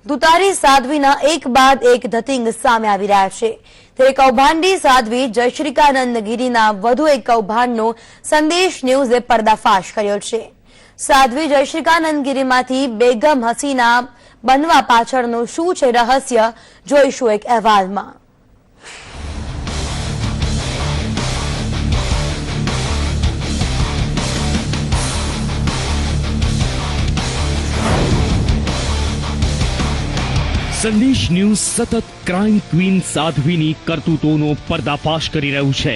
દુતારી સાધ્વીના એક બાદ એક ધતિંગ સામે આવી રહ્યા છે ત્યારે કૌભાંડી સાધ્વી જયશ્રીકાનંદ ગીરીના વધુ એક કૌભાંડનો સંદેશ ન્યૂઝે પર્દાફાશ કર્યો છે। સાધ્વી જયશ્રીકાનંદ ગીરીમાંથી બેગમ હસીના બનવા પાછળનું શું છે રહસ્ય, જોઈશું એક અહેવાલમાં। સંદેશ ન્યૂઝ સતત ક્રાઇમ ક્વીન સાધ્વીની કરતૂતોનો પર્દાફાશ કરી રહ્યું છે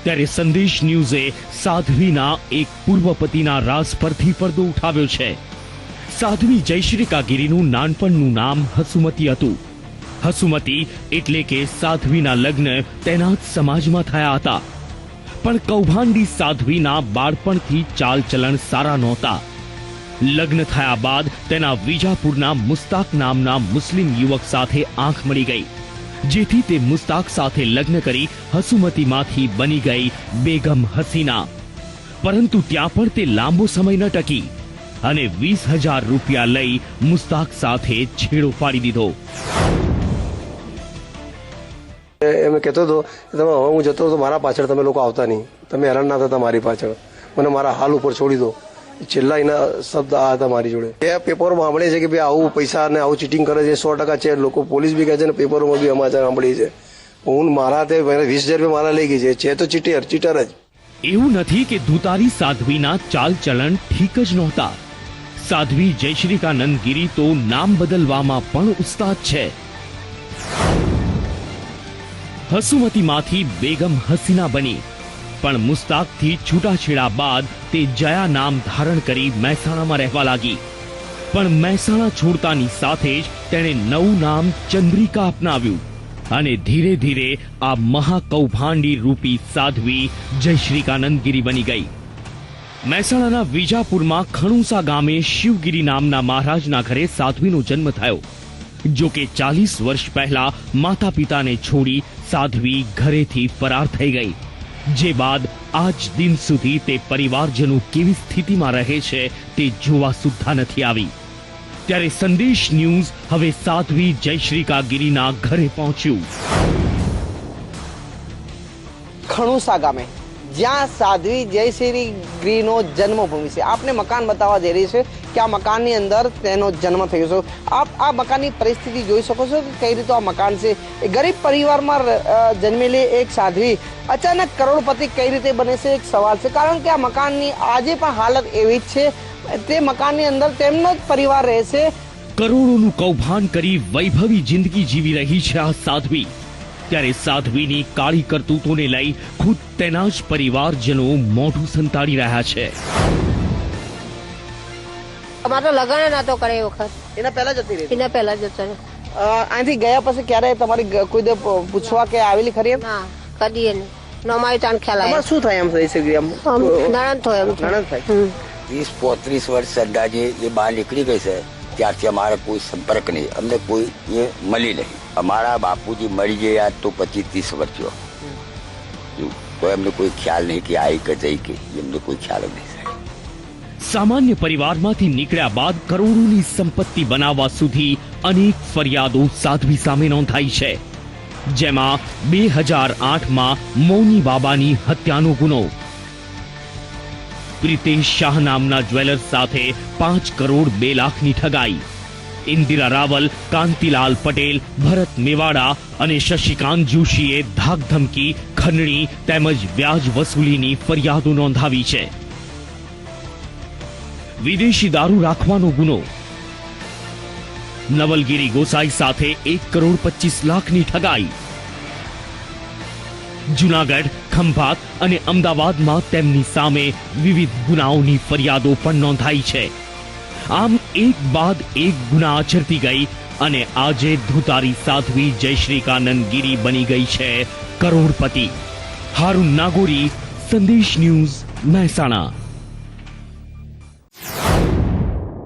ત્યારે સંદેશ ન્યૂઝે સાધ્વીના એક પૂર્વ પતિના રાઝ પરથી પડદો ઉઠાવ્યો છે। સાધ્વી જયશ્રીકા ગીરીનું નાનપણનું નામ હસુમતી હતું। હસુમતી એટલે કે સાધ્વીના લગ્ન તેના જ સમાજમાં થયા હતા, પણ કૌભાંડી સાધ્વીના બાળપણથી ચાલચલણ સારા નહોતા। લગ્ન થયા બાદ તેના વિજાપુરના મુસ્તાક નામના મુસ્લિમ યુવક સાથે આંખ મળી ગઈ, જેથી તે મુસ્તાક સાથે લગ્ન કરી હસુમતીમાંથી બની ગઈ બેગમ હસીના। પરંતુ ત્યાં પણ તે લાંબો સમય ન ટકી અને 20,000 રૂપિયા લઈ મુસ્તાક સાથે છેડો પાડી દીધો। એમ કહેતો હતો કે તમે હવે હું જતો તો મારા પાછળ તમે લોકો આવતા નહીં, તમે હેરાન ના થતા મારી પાછળ, મને મારા હાલ ઉપર છોડી દો। છેલ્લા એના શબ્દ આ હતા મારી જોડે। એ પેપરોમાં સાંભળે છે કે ભાઈ આવું પૈસા અને આવું ચીટિંગ કરે છે, 100% છે। લોકો પોલીસ બી કહે છે ને પેપરોમાં બી સમાચાર સાંભળી છે। હું મારા તે 20,000 રૂપિયા મારા લઈ ગઈ છે તો ચીટર જ। એવું નથી કે દુતારી સાધ્વીના ચાલચલણ ઠીક જ નહોતા। સાધ્વી જયશ્રીકાનંદ ગીરી તો નામ બદલવામાં પણ ઉસ્તાદ છે। હસુમતીમાંથી બેગમ હસીના બની, પણ મુસ્તાકથી છૂટાછેડા બાદ તે જયા નામ ધારણ કરી મહેસાણામાં રહેવા લાગી। પણ મહેસાણા છોડતાની સાથે જ તેણે નવું નામ ચંદ્રિકા અપનાવ્યું અને ધીરે ધીરે આ મહાકૌભાંડી રૂપી સાધ્વી જયશ્રીકાનંદ ગીરી બની ગઈ। મહેસાણાના વિજાપુરમાં ખણુસા ગામે શિવગીરી નામના મહારાજના ઘરે સાધ્વીનો જન્મ થયો। જો કે 40 વર્ષ પહેલા માતા પિતાને છોડી સાધ્વી ઘરેથી ફરાર થઈ ગઈ, જે બાદ આજ દિન સુધી તે પરિવારજનો કેવી સ્થિતિમાં રહે છે તે જોવા સુદ્ધા નથી આવી। ત્યારે સંદેશ ન્યૂઝ હવે સાધ્વી જયશ્રીકા ગીરીના ઘરે પહોંચ્યું। ખણુસા ગામે જ્યાં સાધ્વી જયશ્રી ગીરીનો જન્મભૂમિ છે, આપને મકાન બતાવવા જઈ રહી છે કે આ મકાનની અંદર તેનો જન્મ થયો છે। આપ આ મકાનની પરિસ્થિતિ જોઈ શકો છો કે કઈ રીતે આ મકાન છે। એ ગરીબ પરિવારમાં જન્મેલી એક સાધ્વી અચાનક કરોડપતિ કઈ રીતે બને છે એક સવાલ છે, કારણ કે આ મકાનની આજે પણ હાલત એવી જ છે। તે મકાનની અંદર તેમનો જ પરિવાર રહે છે। કરોડોનું કૌભાંડ કરી વૈભવી જિંદગી જીવી રહી છે આ સાધ્વી। ત્યારે સાધ્વીની કાળી કરતૂતોને લઈ ખુદ તેના જ પરિવારજનો મોઢું સંતાડી રહ્યા છે। અમારો લગન ના તો કરે વખત એના પહેલા જતી રહી, એના પહેલા જતો રહે। અહીંથી ગયા પછી ક્યારે તમારી કોઈ પૂછવા કે આવેલી ખરી? ના કદી નહીં, નમાય તાન ખ્યાલ આવે। શું થાય એમ થઈ શકે? નણંદ થાય નણંદ થાય। 30-35 વર્ષ અંદાજે એ બહાર નીકળી ગઈ છે, ત્યારથી અમારે કોઈ સંપર્ક નહીં, અમને કોઈ એ મળી નહીં। અમારા બાપુજી મળી ગયા તો 25-30 વર્ષ થયો, તો એમને કોઈ ખ્યાલ નહીં કે આવી કે જઈ કે એમને કોઈ ખ્યાલ જ નહીં। સામાન્ય પરિવારમાંથી નીકળ્યા બાદ કરોડોની સંપત્તિ બનાવવા સુધી અનેક ફરિયાદો સાધ્વી સામે નોંધાઈ છે, જેમાં 2008માં મૌની બાબાની હત્યાનો ગુનો, પ્રિતેશ શાહ નામના જ્વેલર સાથે 5 કરોડ 2 લાખની ઠગાઈ, ઇન્દિરા રાવલ, કાંતિલાલ પટેલ, ભરત મેવાડા અને શશિકાંત જોશીએ ધાકધમકી, ખંડણી તેમજ વ્યાજ વસૂલીની ફરિયાદો નોંધાવી છે। વિદેશી દારૂ રાખવાનો ગુનો, નવલગીરી ગોસાઈ સાથે 1 કરોડ 25 લાખની ઠગાઈ, જૂનાગઢ, ખંભાત અને અમદાવાદમાં તેમની સામે વિવિધ ગુનાઓની ફરિયાદો પણ નોંધાઈ છે। આમ એક બાદ એક ગુના આચરતી ગઈ અને આજે ધુતારી સાધ્વી જયશ્રીકાનંદ ગીરી બની ગઈ છે કરોડપતિ। હારૂન નાગોરી, સંદેશ ન્યૂઝ, મહેસાણા।